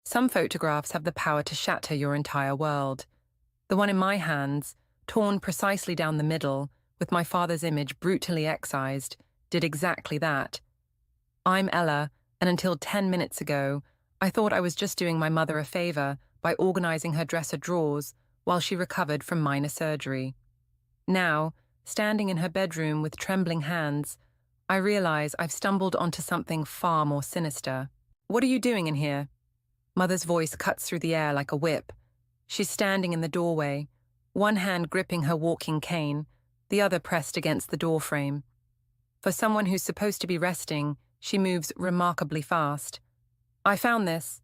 Some photographs have the power to shatter your entire world. The one in my hands, torn precisely down the middle, with my father's image brutally excised, did exactly that. I'm Ella, and until 10 minutes ago, I thought I was just doing my mother a favor by organizing her dresser drawers while she recovered from minor surgery. Now, standing in her bedroom with trembling hands, I realize I've stumbled onto something far more sinister. "What are you doing in here?" Mother's voice cuts through the air like a whip. She's standing in the doorway, one hand gripping her walking cane, the other pressed against the doorframe. For someone who's supposed to be resting, she moves remarkably fast. "I found this."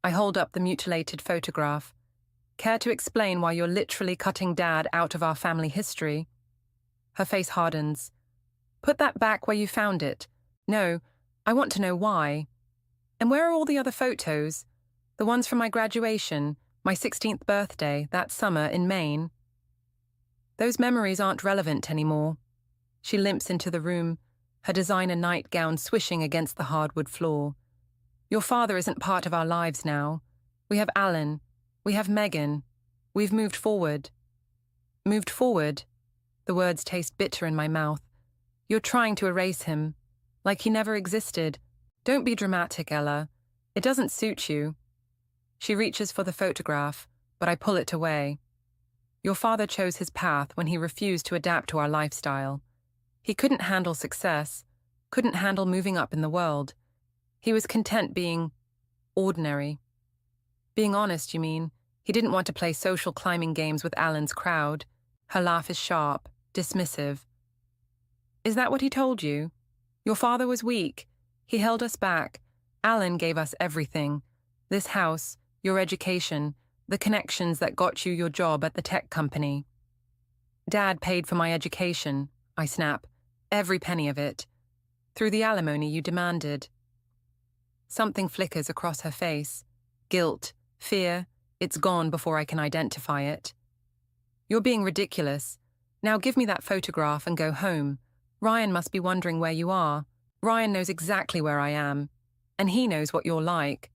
I hold up the mutilated photograph. "Care to explain why you're literally cutting Dad out of our family history?" Her face hardens. "Put that back where you found it." "No, I want to know why." "And where are all the other photos? The ones from my graduation, my 16th birthday, that summer in Maine?" "Those memories aren't relevant anymore." She limps into the room, her designer nightgown swishing against the hardwood floor. "Your father isn't part of our lives now. We have Alan. We have Megan. We've moved forward." "Moved forward?" The words taste bitter in my mouth. "You're trying to erase him, like he never existed." "Don't be dramatic, Ella. It doesn't suit you." She reaches for the photograph, but I pull it away. "Your father chose his path when he refused to adapt to our lifestyle. He couldn't handle success, couldn't handle moving up in the world. He was content being ordinary." "Being honest, you mean? He didn't want to play social climbing games with Alan's crowd." Her laugh is sharp, dismissive. "Is that what he told you? Your father was weak. He held us back. Alan gave us everything. This house, your education, the connections that got you your job at the tech company." "Dad paid for my education," I snap. "Every penny of it. Through the alimony you demanded." Something flickers across her face. Guilt, fear, it's gone before I can identify it. "You're being ridiculous. Now give me that photograph and go home. Ryan must be wondering where you are. Ryan knows exactly where I am. And he knows what you're like."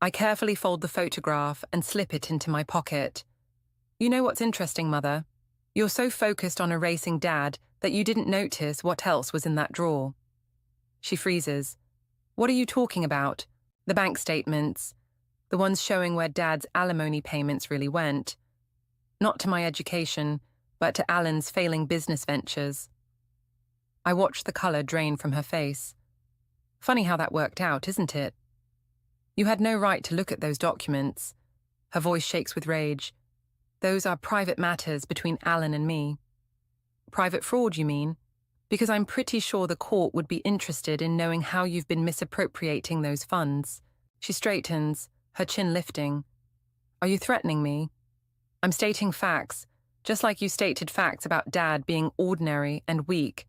I carefully fold the photograph and slip it into my pocket. "You know what's interesting, Mother? You're so focused on erasing Dad that you didn't notice what else was in that drawer." She freezes. "What are you talking about?" "The bank statements. The ones showing where Dad's alimony payments really went. Not to my education, but to Alan's failing business ventures." I watch the color drain from her face. "Funny how that worked out, isn't it? You had no right to look at those documents." Her voice shakes with rage. "Those are private matters between Alan and me." "Private fraud, you mean? Because I'm pretty sure the court would be interested in knowing how you've been misappropriating those funds." She straightens, her chin lifting. "Are you threatening me?" "I'm stating facts, just like you stated facts about Dad being ordinary and weak.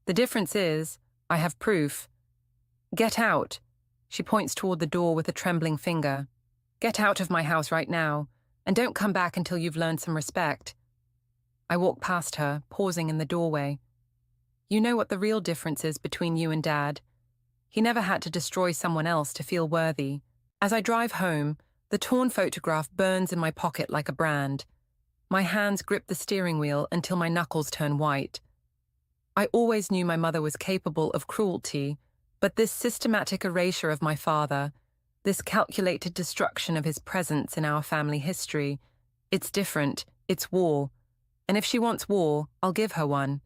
The difference is, I have proof." "Get out." She points toward the door with a trembling finger. "Get out of my house right now, and don't come back until you've learned some respect." I walk past her, pausing in the doorway. "You know what the real difference is between you and Dad. He never had to destroy someone else to feel worthy." As I drive home, the torn photograph burns in my pocket like a brand. My hands grip the steering wheel until my knuckles turn white. I always knew my mother was capable of cruelty, but this systematic erasure of my father, this calculated destruction of his presence in our family history, it's different, it's war. And if she wants war, I'll give her one.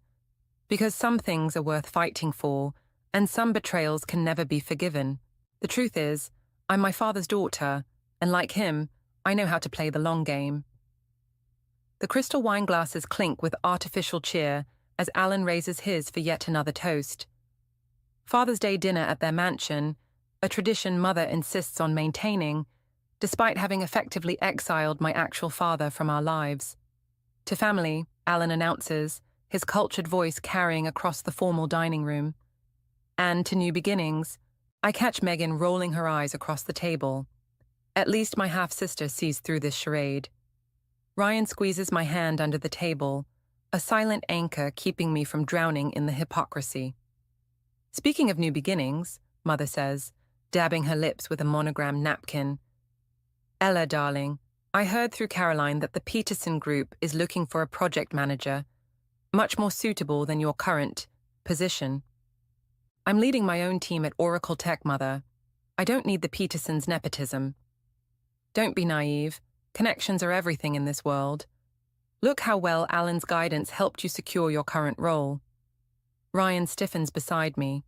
Because some things are worth fighting for, and some betrayals can never be forgiven. The truth is, I'm my father's daughter, and like him, I know how to play the long game. The crystal wine glasses clink with artificial cheer as Alan raises his for yet another toast. Father's Day dinner at their mansion, a tradition Mother insists on maintaining, despite having effectively exiled my actual father from our lives. To family, Alan announces, his cultured voice carrying across the formal dining room. And to new beginnings, I catch Megan rolling her eyes across the table. At least my half-sister sees through this charade. Ryan squeezes my hand under the table, a silent anchor keeping me from drowning in the hypocrisy. "Speaking of new beginnings," Mother says, dabbing her lips with a monogrammed napkin, Ella, darling, I heard through Caroline that the Peterson Group is looking for a project manager, much more suitable than your current position. I'm leading my own team at Oracle Tech, Mother. I don't need the Petersons' nepotism. Don't be naive. Connections are everything in this world. Look how well Alan's guidance helped you secure your current role. Ryan stiffens beside me.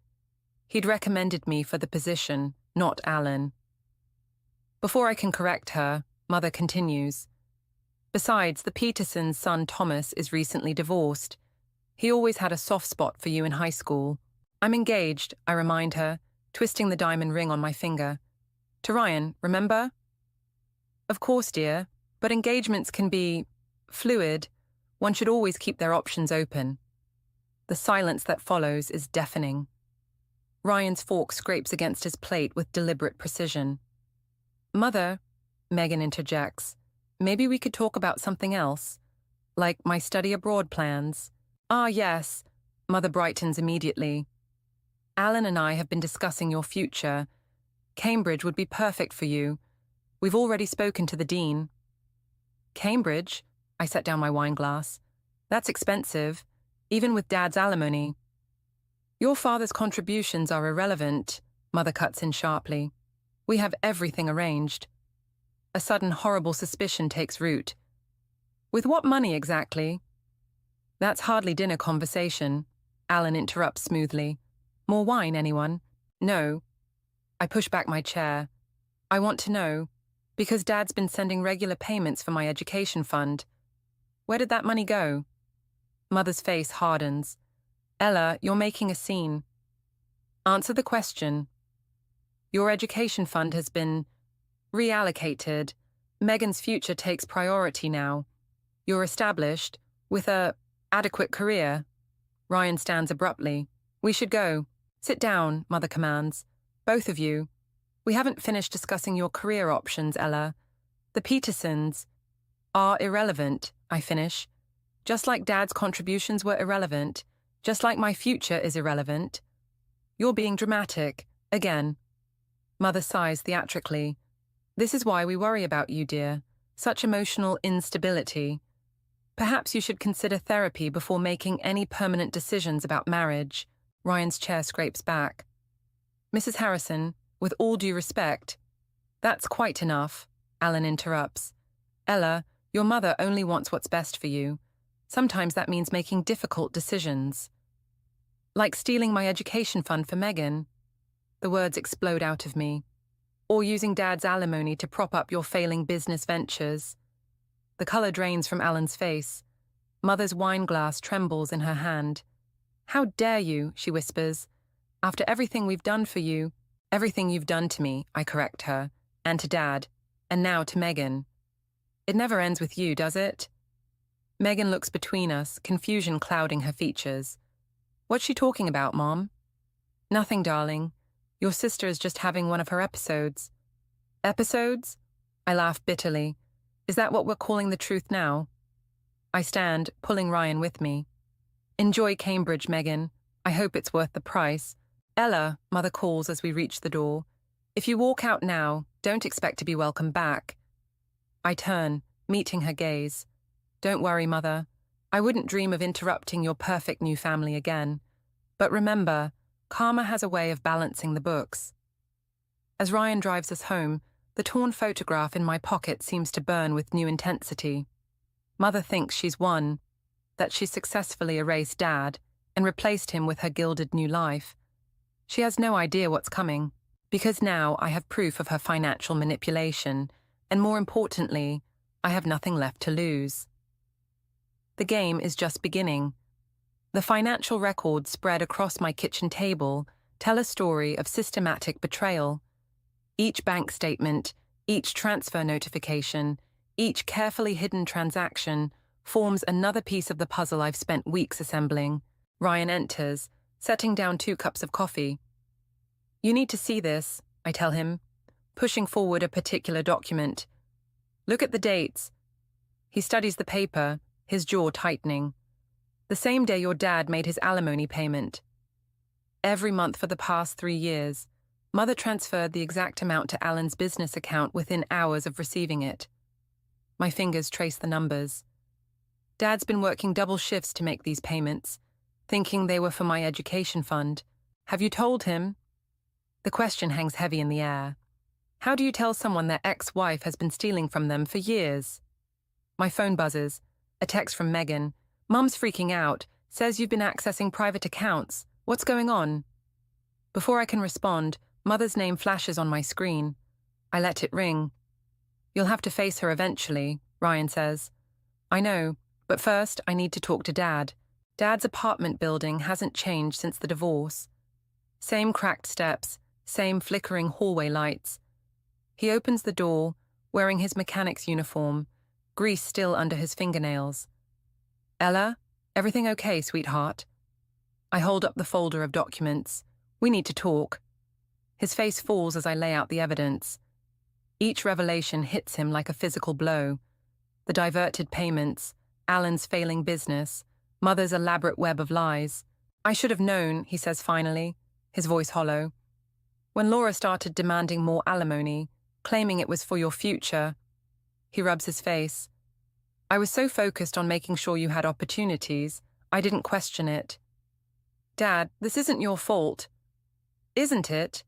He'd recommended me for the position, not Alan. Before I can correct her, Mother continues. Besides, the Petersons' son Thomas is recently divorced. He always had a soft spot for you in high school. I'm engaged, I remind her, twisting the diamond ring on my finger. To Ryan, remember? Of course, dear, but engagements can be fluid. One should always keep their options open. The silence that follows is deafening. Ryan's fork scrapes against his plate with deliberate precision. Mother, Megan interjects, maybe we could talk about something else, like my study abroad plans. Ah, yes, Mother brightens immediately. Alan and I have been discussing your future. Cambridge would be perfect for you. We've already spoken to the dean. Cambridge? I set down my wine glass. That's expensive, even with Dad's alimony. Your father's contributions are irrelevant, Mother cuts in sharply. We have everything arranged. A sudden horrible suspicion takes root. With what money exactly? That's hardly dinner conversation, Alan interrupts smoothly. More wine, anyone? No. I push back my chair. I want to know, because Dad's been sending regular payments for my education fund. Where did that money go? Mother's face hardens. Ella, you're making a scene. Answer the question. Your education fund has been reallocated. Megan's future takes priority now. You're established, with a adequate career. Ryan stands abruptly. We should go. Sit down, Mother commands. Both of you. We haven't finished discussing your career options, Ella. The Petersons are irrelevant, I finish. Just like Dad's contributions were irrelevant. Just like my future is irrelevant. You're being dramatic, again. Mother sighs theatrically. This is why we worry about you, dear. Such emotional instability. Perhaps you should consider therapy before making any permanent decisions about marriage. Ryan's chair scrapes back. Mrs. Harrison, with all due respect. That's quite enough, Alan interrupts. Ella, your mother only wants what's best for you. Sometimes that means making difficult decisions. Like stealing my education fund for Megan. The words explode out of me. Or using Dad's alimony to prop up your failing business ventures. The colour drains from Alan's face. Mother's wine glass trembles in her hand. How dare you, she whispers. After everything we've done for you, everything you've done to me, I correct her, and to Dad, and now to Megan. It never ends with you, does it? Megan looks between us, confusion clouding her features. What's she talking about, Mom? Nothing, darling. Your sister is just having one of her episodes. Episodes? I laugh bitterly. Is that what we're calling the truth now? I stand, pulling Ryan with me. Enjoy Cambridge, Megan. I hope it's worth the price. Ella, Mother calls as we reach the door. If you walk out now, don't expect to be welcome back. I turn, meeting her gaze. Don't worry, Mother. I wouldn't dream of interrupting your perfect new family again. But remember, karma has a way of balancing the books. As Ryan drives us home, the torn photograph in my pocket seems to burn with new intensity. Mother thinks she's won, that she's successfully erased Dad and replaced him with her gilded new life. She has no idea what's coming, because now I have proof of her financial manipulation, and more importantly, I have nothing left to lose. The game is just beginning. The financial records spread across my kitchen table tell a story of systematic betrayal. Each bank statement, each transfer notification, each carefully hidden transaction forms another piece of the puzzle I've spent weeks assembling. Ryan enters, setting down 2 cups of coffee. You need to see this, I tell him, pushing forward a particular document. Look at the dates. He studies the paper, his jaw tightening. The same day your dad made his alimony payment. Every month for the past 3 years. Mother transferred the exact amount to Alan's business account within hours of receiving it. My fingers trace the numbers. Dad's been working double shifts to make these payments, thinking they were for my education fund. Have you told him? The question hangs heavy in the air. How do you tell someone their ex-wife has been stealing from them for years? My phone buzzes. A text from Megan. Mum's freaking out. Says you've been accessing private accounts. What's going on? Before I can respond, Mother's name flashes on my screen. I let it ring. You'll have to face her eventually, Ryan says. I know, but first I need to talk to Dad. Dad's apartment building hasn't changed since the divorce. Same cracked steps, same flickering hallway lights. He opens the door, wearing his mechanic's uniform, grease still under his fingernails. Ella, everything okay, sweetheart? I hold up the folder of documents. We need to talk. His face falls as I lay out the evidence. Each revelation hits him like a physical blow. The diverted payments, Alan's failing business, Mother's elaborate web of lies. I should have known, he says finally, his voice hollow. When Laura started demanding more alimony, claiming it was for your future, he rubs his face. I was so focused on making sure you had opportunities, I didn't question it. Dad, this isn't your fault. Isn't it?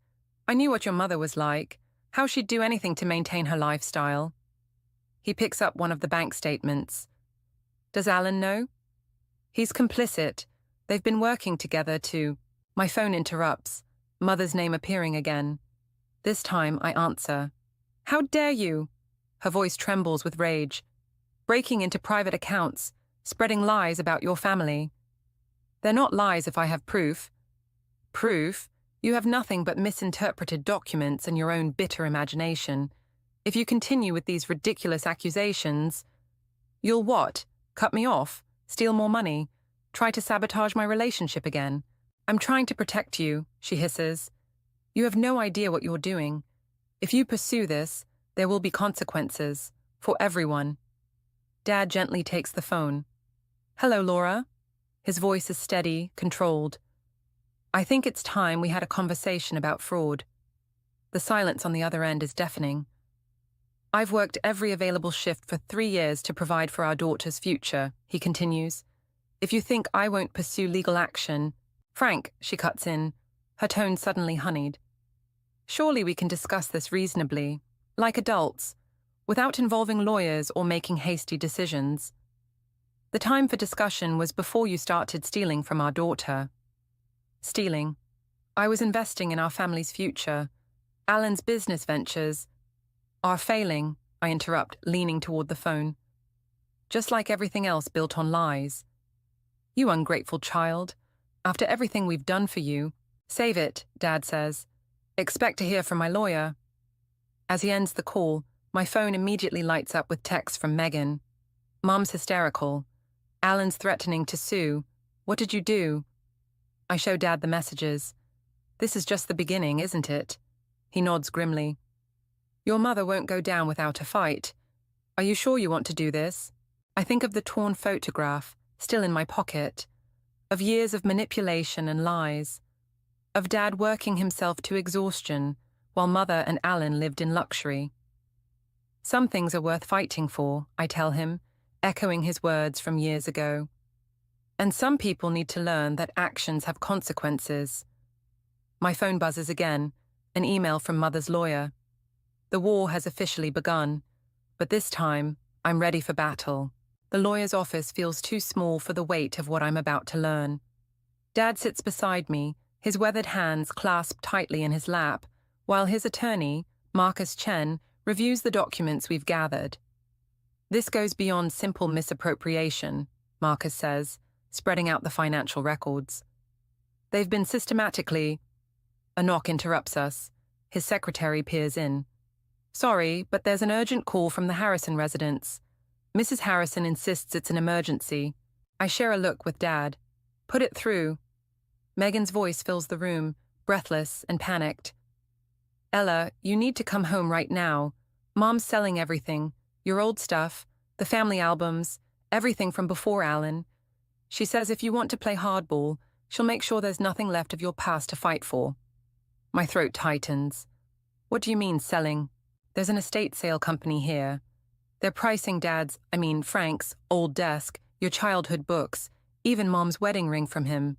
I knew what your mother was like, how she'd do anything to maintain her lifestyle. He picks up one of the bank statements. Does Alan know? He's complicit. They've been working together to... My phone interrupts, Mother's name appearing again. This time I answer. How dare you? Her voice trembles with rage. Breaking into private accounts, spreading lies about your family. They're not lies if I have proof. Proof? You have nothing but misinterpreted documents and your own bitter imagination. If you continue with these ridiculous accusations, you'll what? Cut me off? Steal more money? Try to sabotage my relationship again? I'm trying to protect you, she hisses. You have no idea what you're doing. If you pursue this, there will be consequences. For everyone. Dad gently takes the phone. Hello, Laura. His voice is steady, controlled. I think it's time we had a conversation about fraud. The silence on the other end is deafening. I've worked every available shift for 3 years to provide for our daughter's future, he continues. If you think I won't pursue legal action... Frank, she cuts in, her tone suddenly honeyed. Surely we can discuss this reasonably, like adults, without involving lawyers or making hasty decisions. The time for discussion was before you started stealing from our daughter. Stealing. I was investing in our family's future. Alan's business ventures are failing, I interrupt, leaning toward the phone. Just like everything else built on lies. You ungrateful child. After everything we've done for you, save it, Dad says. Expect to hear from my lawyer. As he ends the call, my phone immediately lights up with texts from Megan. Mom's hysterical. Alan's threatening to sue. What did you do? I show Dad the messages. This is just the beginning, isn't it? He nods grimly. Your mother won't go down without a fight. Are you sure you want to do this? I think of the torn photograph, still in my pocket, of years of manipulation and lies, of Dad working himself to exhaustion while Mother and Alan lived in luxury. Some things are worth fighting for, I tell him, echoing his words from years ago. And some people need to learn that actions have consequences. My phone buzzes again, an email from Mother's lawyer. The war has officially begun, but this time, I'm ready for battle. The lawyer's office feels too small for the weight of what I'm about to learn. Dad sits beside me, his weathered hands clasped tightly in his lap, while his attorney, Marcus Chen, reviews the documents we've gathered. This goes beyond simple misappropriation, Marcus says, spreading out the financial records. They've been systematically... A knock interrupts us. His secretary peers in. Sorry, but there's an urgent call from the Harrison residence. Mrs. Harrison insists it's an emergency. I share a look with Dad. Put it through. Megan's voice fills the room, breathless and panicked. Ella, you need to come home right now. Mom's selling everything. Your old stuff, the family albums, everything from before Alan. She says if you want to play hardball, she'll make sure there's nothing left of your past to fight for. My throat tightens. What do you mean, selling? There's an estate sale company here. They're pricing Frank's, old desk, your childhood books, even Mom's wedding ring from him.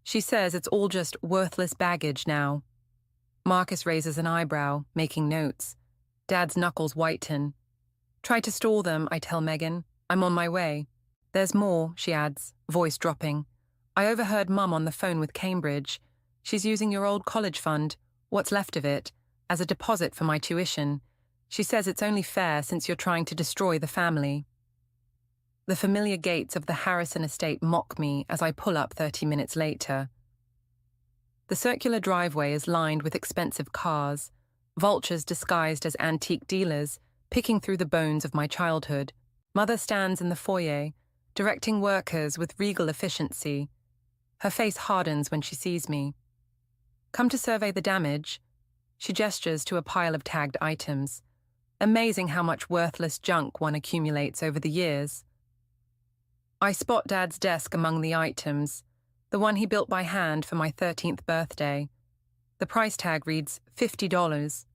She says it's all just worthless baggage now. Marcus raises an eyebrow, making notes. Dad's knuckles whiten. Try to stall them, I tell Megan. I'm on my way. There's more, she adds, voice dropping. I overheard Mum on the phone with Cambridge. She's using your old college fund, what's left of it, as a deposit for my tuition. She says it's only fair since you're trying to destroy the family. The familiar gates of the Harrison estate mock me as I pull up 30 minutes later. The circular driveway is lined with expensive cars, vultures disguised as antique dealers, picking through the bones of my childhood. Mother stands in the foyer, directing workers with regal efficiency. Her face hardens when she sees me. Come to survey the damage. She gestures to a pile of tagged items. Amazing how much worthless junk one accumulates over the years. I spot Dad's desk among the items, the one he built by hand for my 13th birthday. The price tag reads $50.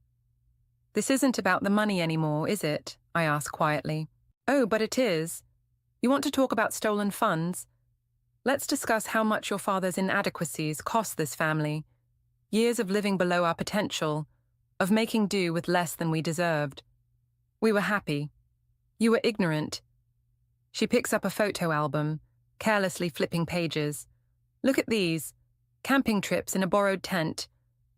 This isn't about the money anymore, is it? I ask quietly. Oh, but it is. You want to talk about stolen funds? Let's discuss how much your father's inadequacies cost this family. Years of living below our potential, of making do with less than we deserved. We were happy. You were ignorant. She picks up a photo album, carelessly flipping pages. Look at these. Camping trips in a borrowed tent.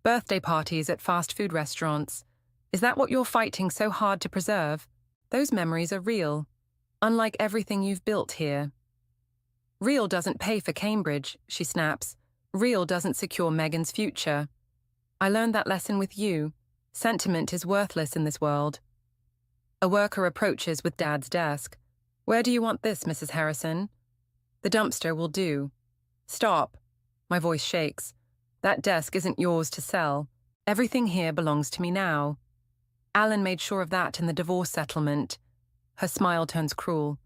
Birthday parties at fast food restaurants. Is that what you're fighting so hard to preserve? Those memories are real, unlike everything you've built here. Real doesn't pay for Cambridge, she snaps. Real doesn't secure Megan's future. I learned that lesson with you. Sentiment is worthless in this world. A worker approaches with Dad's desk. Where do you want this, Mrs. Harrison? The dumpster will do. Stop. My voice shakes. That desk isn't yours to sell. Everything here belongs to me now. Alan made sure of that in the divorce settlement. Her smile turns cruel.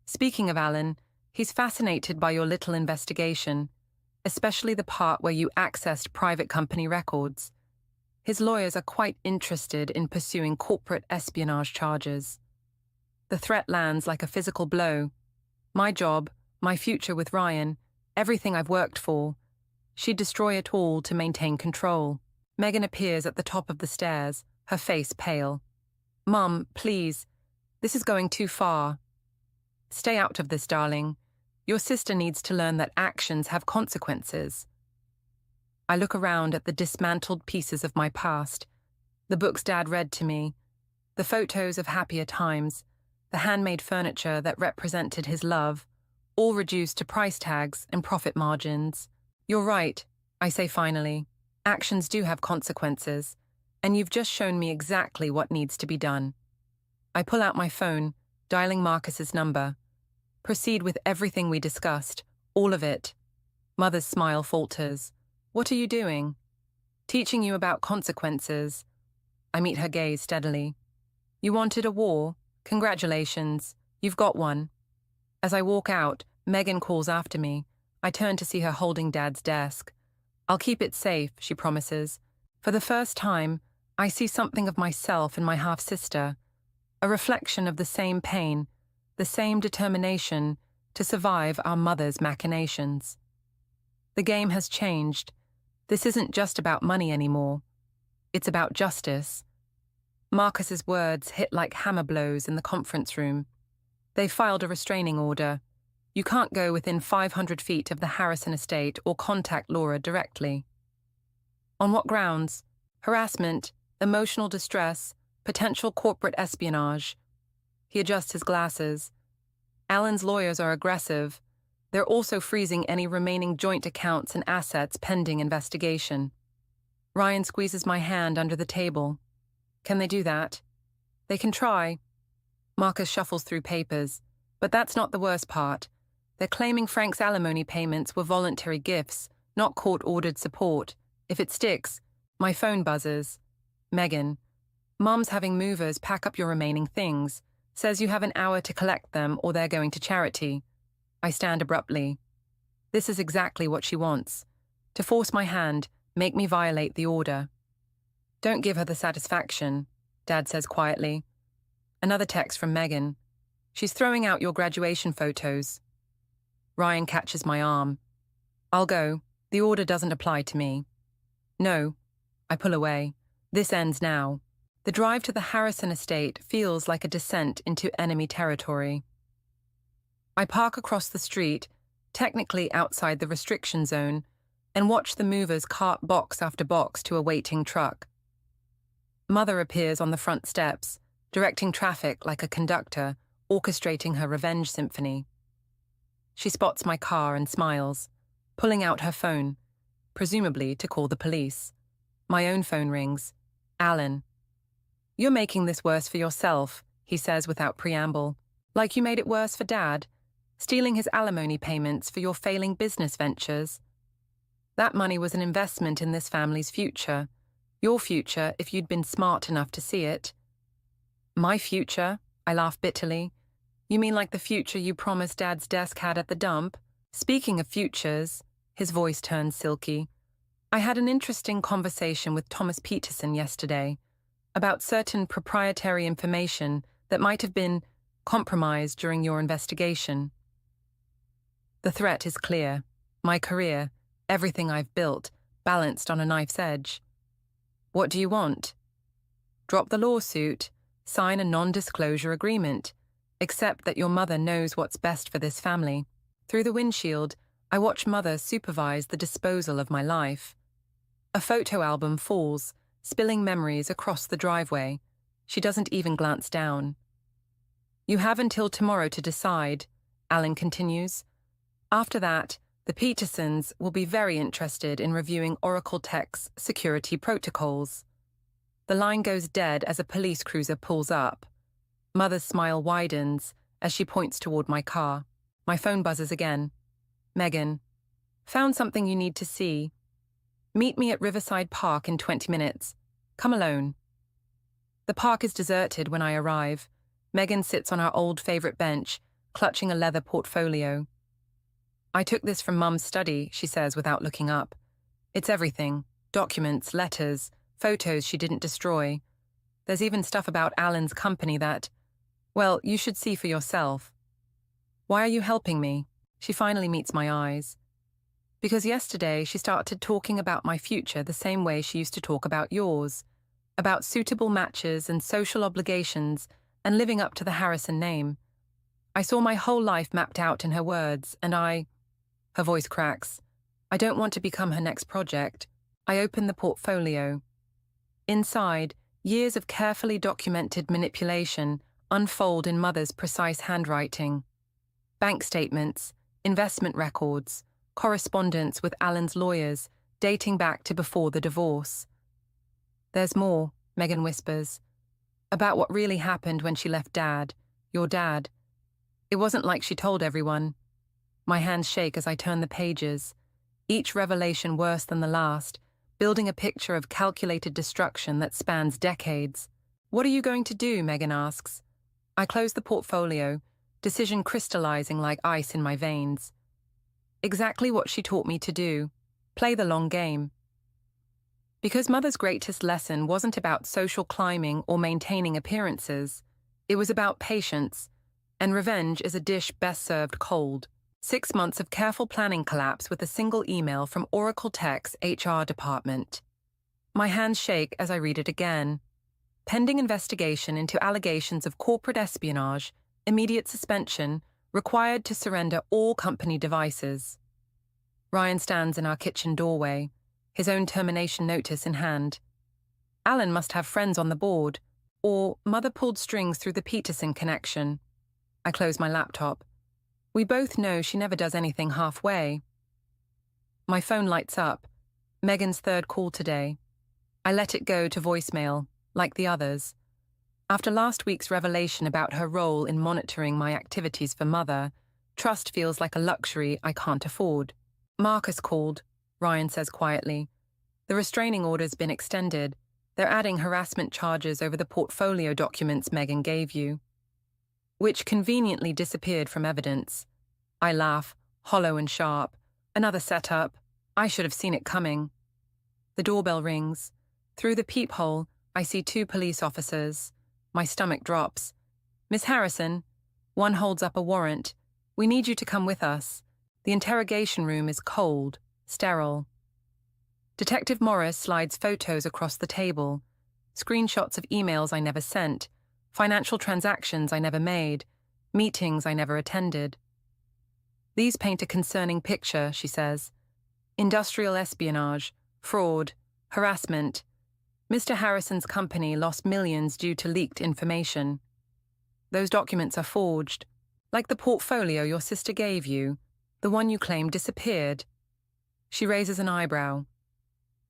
Speaking of Alan, he's fascinated by your little investigation, especially the part where you accessed private company records. His lawyers are quite interested in pursuing corporate espionage charges. The threat lands like a physical blow. My job, my future with Ryan, everything I've worked for. She'd destroy it all to maintain control. Megan appears at the top of the stairs, her face pale. Mum, please. This is going too far. Stay out of this, darling. Your sister needs to learn that actions have consequences. I look around at the dismantled pieces of my past, the books Dad read to me, the photos of happier times, the handmade furniture that represented his love, all reduced to price tags and profit margins. You're right, I say finally. Actions do have consequences, and you've just shown me exactly what needs to be done. I pull out my phone, dialing Marcus's number. Proceed with everything we discussed, all of it. Mother's smile falters. What are you doing? Teaching you about consequences. I meet her gaze steadily. You wanted a war? Congratulations. You've got one. As I walk out, Megan calls after me. I turn to see her holding Dad's desk. I'll keep it safe, she promises. For the first time, I see something of myself in my half-sister, a reflection of the same pain, the same determination to survive our mother's machinations. The game has changed. This isn't just about money anymore. It's about justice. Marcus's words hit like hammer blows in the conference room. They filed a restraining order. You can't go within 500 feet of the Harrison estate or contact Laura directly. On what grounds? Harassment, emotional distress, potential corporate espionage. He adjusts his glasses. Alan's lawyers are aggressive. They're also freezing any remaining joint accounts and assets pending investigation. Ryan squeezes my hand under the table. Can they do that? They can try. Marcus shuffles through papers. But that's not the worst part. They're claiming Frank's alimony payments were voluntary gifts, not court-ordered support. If it sticks, my phone buzzes. Megan. Mom's having movers pack up your remaining things. Says you have an hour to collect them or they're going to charity. I stand abruptly. This is exactly what she wants. To force my hand, Make me violate the order. Don't give her the satisfaction, Dad says quietly. Another text from Megan. She's throwing out your graduation photos. Ryan catches my arm. I'll go. The order doesn't apply to me. No. I pull away. This ends now. The drive to the Harrison estate feels like a descent into enemy territory. I park across the street, technically outside the restriction zone, and watch the movers cart box after box to a waiting truck. Mother appears on the front steps, directing traffic like a conductor, orchestrating her revenge symphony. She spots my car and smiles, pulling out her phone, presumably to call the police. My own phone rings. Alan. You're making this worse for yourself, he says without preamble. Like you made it worse for Dad, stealing his alimony payments for your failing business ventures. That money was an investment in this family's future. Your future, if you'd been smart enough to see it. My future? I laugh bitterly. You mean like the future you promised Dad's desk had at the dump? Speaking of futures, his voice turns silky. I had an interesting conversation with Thomas Peterson yesterday about certain proprietary information that might have been compromised during your investigation. The threat is clear. My career, everything I've built, balanced on a knife's edge. What do you want? Drop the lawsuit, sign a non-disclosure agreement, accept that your mother knows what's best for this family. Through the windshield, I watch Mother supervise the disposal of my life. A photo album falls, spilling memories across the driveway. She doesn't even glance down. You have until tomorrow to decide, Alan continues. After that, the Petersons will be very interested in reviewing Oracle Tech's security protocols. The line goes dead as a police cruiser pulls up. Mother's smile widens as she points toward my car. My phone buzzes again. Megan. Found something you need to see. Meet me at Riverside Park in 20 minutes. Come alone. The park is deserted when I arrive. Megan sits on our old favorite bench, clutching a leather portfolio. I took this from Mum's study, she says without looking up. It's everything. Documents, letters, photos she didn't destroy. There's even stuff about Alan's company that, well, you should see for yourself. Why are you helping me? She finally meets my eyes. Because yesterday she started talking about my future the same way she used to talk about yours, about suitable matches and social obligations and living up to the Harrison name. I saw my whole life mapped out in her words, and Her voice cracks. I don't want to become her next project. I open the portfolio. Inside, years of carefully documented manipulation unfold in Mother's precise handwriting. Bank statements, investment records, correspondence with Alan's lawyers, dating back to before the divorce. There's more, Megan whispers, about what really happened when she left Dad, your dad. It wasn't like she told everyone. My hands shake as I turn the pages, each revelation worse than the last, building a picture of calculated destruction that spans decades. What are you going to do? Megan asks. I close the portfolio, decision crystallizing like ice in my veins. Exactly what she taught me to do. Play the long game. Because Mother's greatest lesson wasn't about social climbing or maintaining appearances. It was about patience, and revenge is a dish best served cold. 6 months of careful planning collapse with a single email from Oracle Tech's HR department. My hands shake as I read it again. Pending investigation into allegations of corporate espionage, immediate suspension, required to surrender all company devices. Ryan stands in our kitchen doorway, his own termination notice in hand. Alan must have friends on the board, or Mother pulled strings through the Peterson connection. I close my laptop. We both know she never does anything halfway. My phone lights up. Megan's third call today. I let it go to voicemail, like the others. After last week's revelation about her role in monitoring my activities for Mother, trust feels like a luxury I can't afford. Marcus called, Ryan says quietly. The restraining order's been extended. They're adding harassment charges over the portfolio documents Megan gave you, which conveniently disappeared from evidence. I laugh, hollow and sharp. Another setup. I should have seen it coming. The doorbell rings. Through the peephole, I see 2 police officers. My stomach drops. "Miss Harrison." One holds up a warrant. "We need you to come with us. The interrogation room is cold, sterile." Detective Morris slides photos across the table. Screenshots of emails I never sent, financial transactions I never made, meetings I never attended. "These paint a concerning picture," she says. "Industrial espionage, fraud, harassment. Mr. Harrison's company lost millions due to leaked information. Those documents are forged, like the portfolio your sister gave you, the one you claim disappeared." She raises an eyebrow.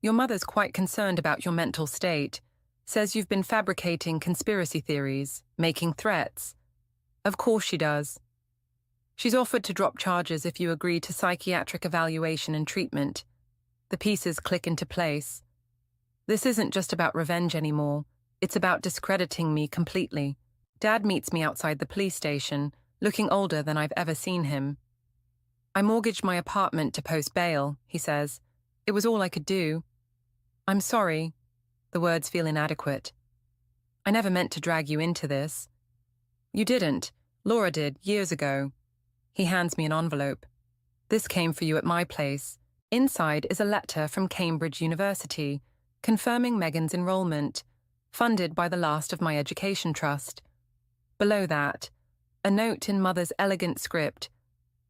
"Your mother's quite concerned about your mental state, says you've been fabricating conspiracy theories, making threats." "Of course she does. She's offered to drop charges if you agree to psychiatric evaluation and treatment." The pieces click into place. This isn't just about revenge anymore. It's about discrediting me completely. Dad meets me outside the police station, looking older than I've ever seen him. "I mortgaged my apartment to post bail," he says. "It was all I could do." "I'm sorry." The words feel inadequate. "I never meant to drag you into this." "You didn't. Laura did, years ago." He hands me an envelope. "This came for you at my place. Inside is a letter from Cambridge University, confirming Megan's enrollment, funded by the last of my education trust. Below that, a note in Mother's elegant script.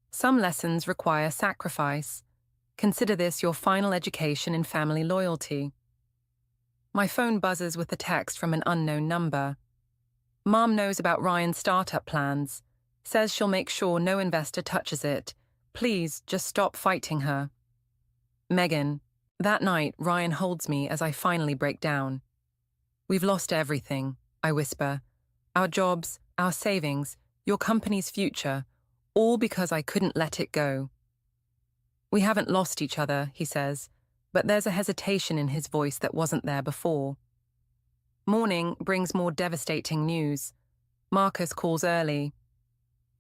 Some lessons require sacrifice. Consider this your final education in family loyalty. My phone buzzes with a text from an unknown number. Mom knows about Ryan's startup plans. Says she'll make sure no investor touches it. Please, just stop fighting her. Megan. That night, Ryan holds me as I finally break down. We've lost everything, I whisper. Our jobs, our savings, your company's future, all because I couldn't let it go. We haven't lost each other, he says, but there's a hesitation in his voice that wasn't there before. Morning brings more devastating news. Marcus calls early.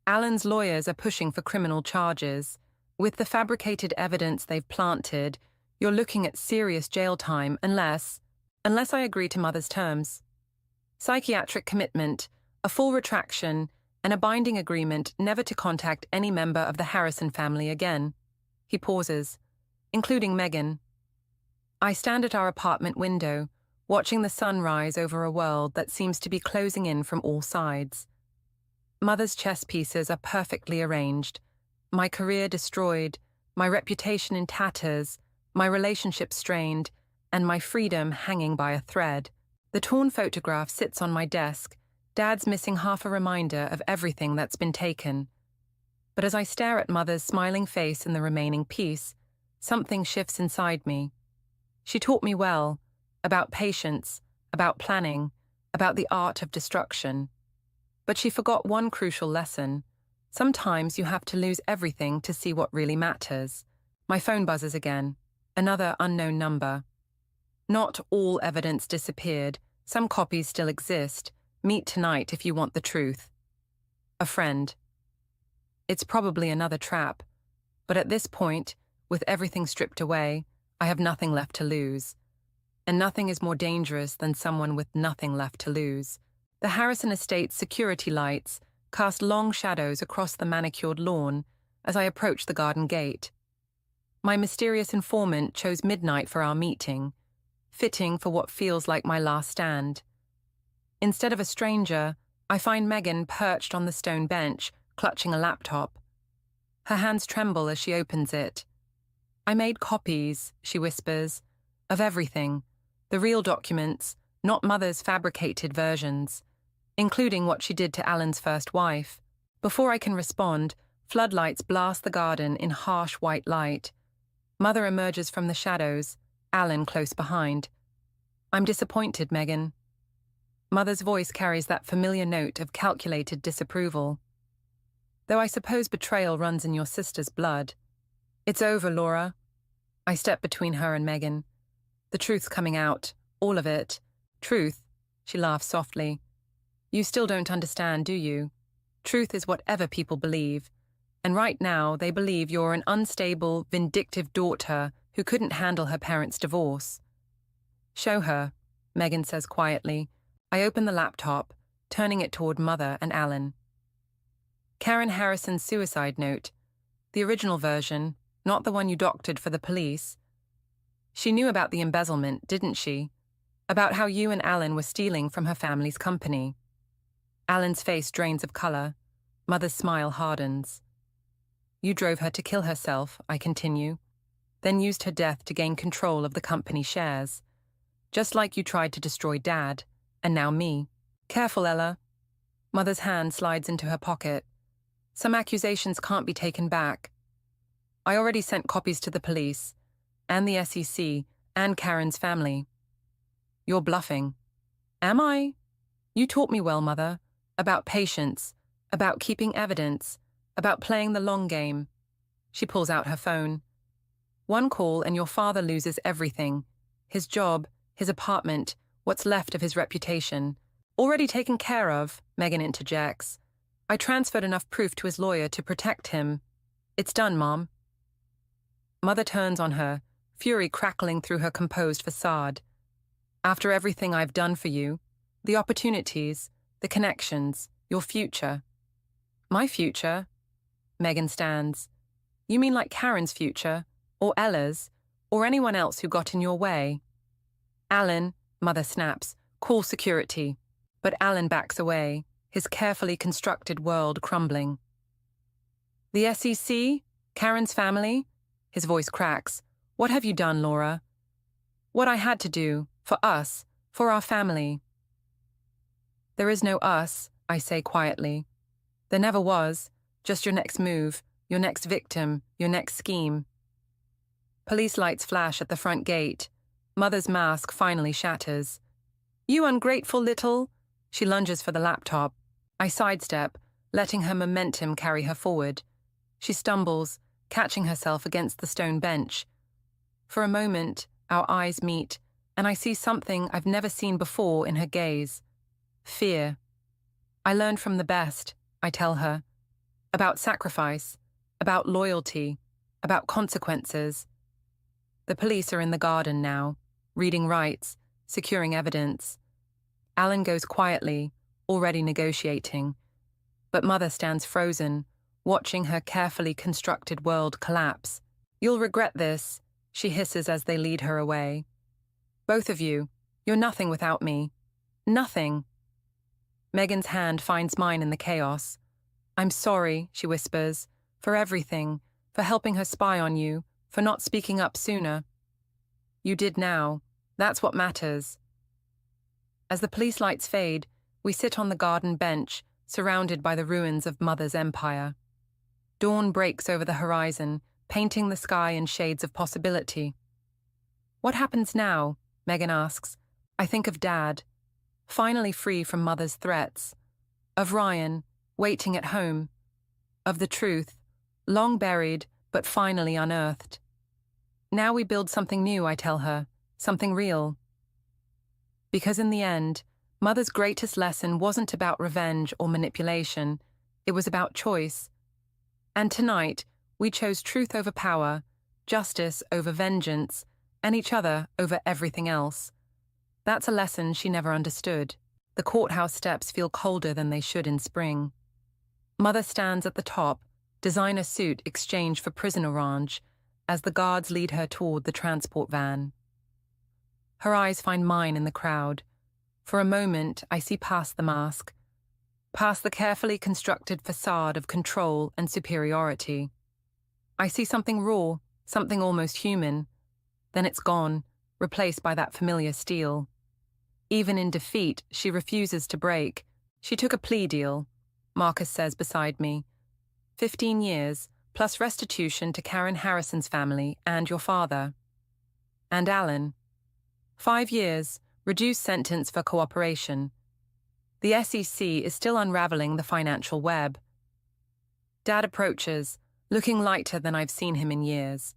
Alan's lawyers are pushing for criminal charges. With the fabricated evidence they've planted, you're looking at serious jail time unless I agree to Mother's terms. Psychiatric commitment, a full retraction, and a binding agreement never to contact any member of the Harrison family again. He pauses, including Megan. I stand at our apartment window, watching the sun rise over a world that seems to be closing in from all sides. Mother's chess pieces are perfectly arranged. My career destroyed, my reputation in tatters, my relationship strained, and my freedom hanging by a thread. The torn photograph sits on my desk, Dad's missing half a reminder of everything that's been taken. But as I stare at Mother's smiling face in the remaining piece, something shifts inside me. She taught me well, about patience, about planning, about the art of destruction. But she forgot one crucial lesson. Sometimes you have to lose everything to see what really matters. My phone buzzes again. Another unknown number. Not all evidence disappeared. Some copies still exist. Meet tonight if you want the truth. A friend. It's probably another trap. But at this point, with everything stripped away, I have nothing left to lose. And nothing is more dangerous than someone with nothing left to lose. The Harrison Estate's security lights cast long shadows across the manicured lawn as I approach the garden gate. My mysterious informant chose midnight for our meeting, fitting for what feels like my last stand. Instead of a stranger, I find Megan perched on the stone bench, clutching a laptop. Her hands tremble as she opens it. I made copies, she whispers, of everything, the real documents, not Mother's fabricated versions, including what she did to Alan's first wife. Before I can respond, floodlights blast the garden in harsh white light. Mother emerges from the shadows, Alan close behind. I'm disappointed, Megan. Mother's voice carries that familiar note of calculated disapproval. Though I suppose betrayal runs in your sister's blood. It's over, Laura. I step between her and Megan. The truth's coming out, all of it. Truth, she laughs softly. You still don't understand, do you? Truth is whatever people believe. And right now, they believe you're an unstable, vindictive daughter who couldn't handle her parents' divorce. Show her, Megan says quietly. I open the laptop, turning it toward Mother and Alan. Karen Harrison's suicide note. The original version, not the one you doctored for the police. She knew about the embezzlement, didn't she? About how you and Alan were stealing from her family's company. Alan's face drains of color. Mother's smile hardens. You drove her to kill herself, I continue, then used her death to gain control of the company shares. Just like you tried to destroy Dad, and now me. Careful, Ella. Mother's hand slides into her pocket. Some accusations can't be taken back. I already sent copies to the police, and the SEC, and Karen's family. You're bluffing. Am I? You taught me well, Mother, about patience, about keeping evidence, about playing the long game. She pulls out her phone. One call and your father loses everything. His job, his apartment, what's left of his reputation. Already taken care of, Megan interjects. I transferred enough proof to his lawyer to protect him. It's done, Mom. Mother turns on her, fury crackling through her composed facade. After everything I've done for you, the opportunities, the connections, your future. My future? Megan stands. You mean like Karen's future, or Ella's, or anyone else who got in your way? Alan, Mother snaps, call security. But Alan backs away, his carefully constructed world crumbling. The SEC? Karen's family? His voice cracks. What have you done, Laura? What I had to do, for us, for our family. There is no us, I say quietly. There never was, just your next move, your next victim, your next scheme. Police lights flash at the front gate. Mother's mask finally shatters. You ungrateful little... She lunges for the laptop. I sidestep, letting her momentum carry her forward. She stumbles, catching herself against the stone bench. For a moment, our eyes meet, and I see something I've never seen before in her gaze. Fear. I learned from the best, I tell her. About sacrifice, about loyalty, about consequences. The police are in the garden now, reading rights, securing evidence. Alan goes quietly, already negotiating. But Mother stands frozen, watching her carefully constructed world collapse. You'll regret this, she hisses as they lead her away. Both of you, you're nothing without me. Nothing. Megan's hand finds mine in the chaos. I'm sorry, she whispers, for everything, for helping her spy on you, for not speaking up sooner. You did now. That's what matters. As the police lights fade, we sit on the garden bench, surrounded by the ruins of Mother's empire. Dawn breaks over the horizon, painting the sky in shades of possibility. What happens now? Megan asks. I think of Dad, finally free from Mother's threats. Of Ryan, waiting at home. Of the truth, long buried, but finally unearthed. Now we build something new, I tell her, something real. Because in the end, Mother's greatest lesson wasn't about revenge or manipulation, it was about choice. And tonight, we chose truth over power, justice over vengeance, and each other over everything else. That's a lesson she never understood. The courthouse steps feel colder than they should in spring. Mother stands at the top, designer suit exchanged for prison orange, as the guards lead her toward the transport van. Her eyes find mine in the crowd. For a moment, I see past the mask, past the carefully constructed facade of control and superiority. I see something raw, something almost human. Then it's gone, replaced by that familiar steel. Even in defeat, she refuses to break. She took a plea deal, Marcus says beside me. 15 years, plus restitution to Karen Harrison's family and your father. And Alan. 5 years, reduced sentence for cooperation. The SEC is still unraveling the financial web. Dad approaches, looking lighter than I've seen him in years.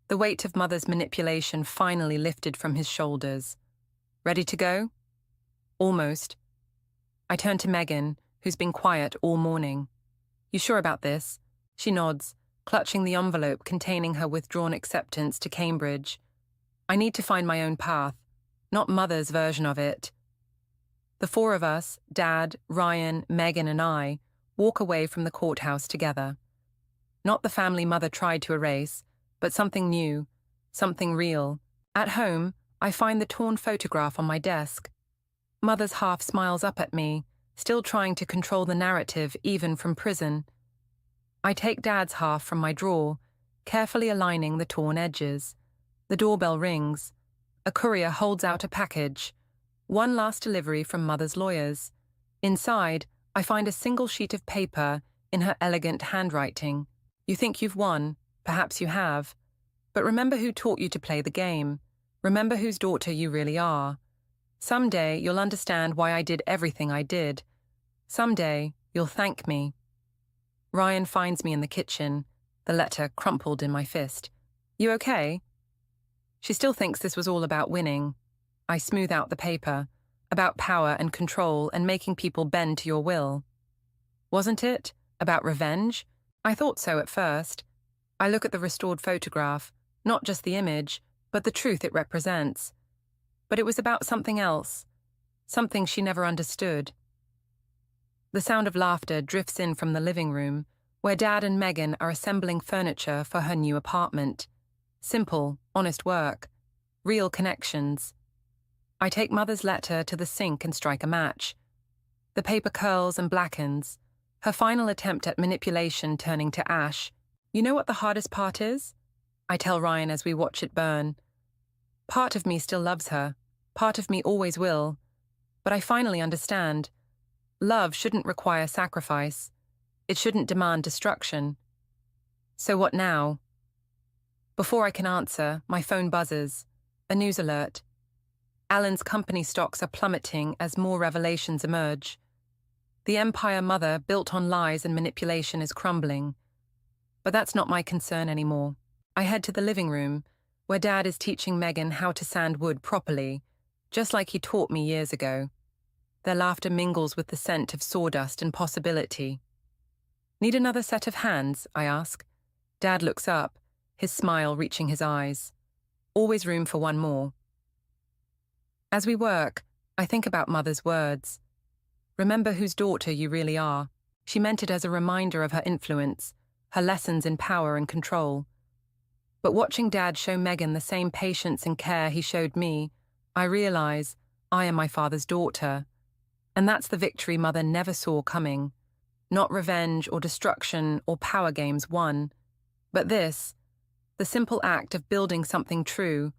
The weight of Mother's manipulation finally lifted from his shoulders. Ready to go? Almost. I turn to Megan, who's been quiet all morning. You sure about this? She nods, clutching the envelope containing her withdrawn acceptance to Cambridge. I need to find my own path, not Mother's version of it. The four of us, Dad, Ryan, Megan, and I, walk away from the courthouse together. Not the family Mother tried to erase, but something new, something real. At home, I find the torn photograph on my desk. Mother's half smiles up at me, still trying to control the narrative even from prison. I take Dad's half from my drawer, carefully aligning the torn edges. The doorbell rings. A courier holds out a package. One last delivery from Mother's lawyers. Inside, I find a single sheet of paper in her elegant handwriting. You think you've won, perhaps you have. But remember who taught you to play the game. Remember whose daughter you really are. Someday you'll understand why I did everything I did. Someday you'll thank me. Ryan finds me in the kitchen, the letter crumpled in my fist. You okay? She still thinks this was all about winning. I smooth out the paper, about power and control and making people bend to your will. Wasn't it? About revenge? I thought so at first. I look at the restored photograph, not just the image, but the truth it represents. But it was about something else, something she never understood. The sound of laughter drifts in from the living room, where Dad and Megan are assembling furniture for her new apartment. Simple, honest work. Real connections. I take Mother's letter to the sink and strike a match. The paper curls and blackens, her final attempt at manipulation turning to ash. You know what the hardest part is? I tell Ryan as we watch it burn. Part of me still loves her. Part of me always will. But I finally understand. Love shouldn't require sacrifice. It shouldn't demand destruction. So what now? Before I can answer, my phone buzzes. A news alert. Alan's company stocks are plummeting as more revelations emerge. The empire Mother, built on lies and manipulation, is crumbling. But that's not my concern anymore. I head to the living room, where Dad is teaching Megan how to sand wood properly, just like he taught me years ago. Their laughter mingles with the scent of sawdust and possibility. Need another set of hands? I ask. Dad looks up, his smile reaching his eyes. Always room for one more. As we work, I think about Mother's words. Remember whose daughter you really are. She meant it as a reminder of her influence, her lessons in power and control. But watching Dad show Megan the same patience and care he showed me, I realize I am my father's daughter. And that's the victory Mother never saw coming. Not revenge or destruction or power games won, but this, the simple act of building something true,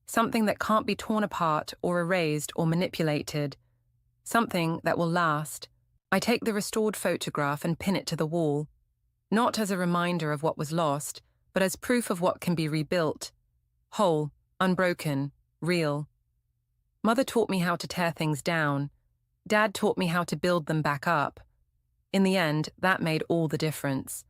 something that can't be torn apart or erased or manipulated, something that will last. I take the restored photograph and pin it to the wall, not as a reminder of what was lost, but as proof of what can be rebuilt. Whole, unbroken, real. Mother taught me how to tear things down. Dad taught me how to build them back up. In the end, that made all the difference.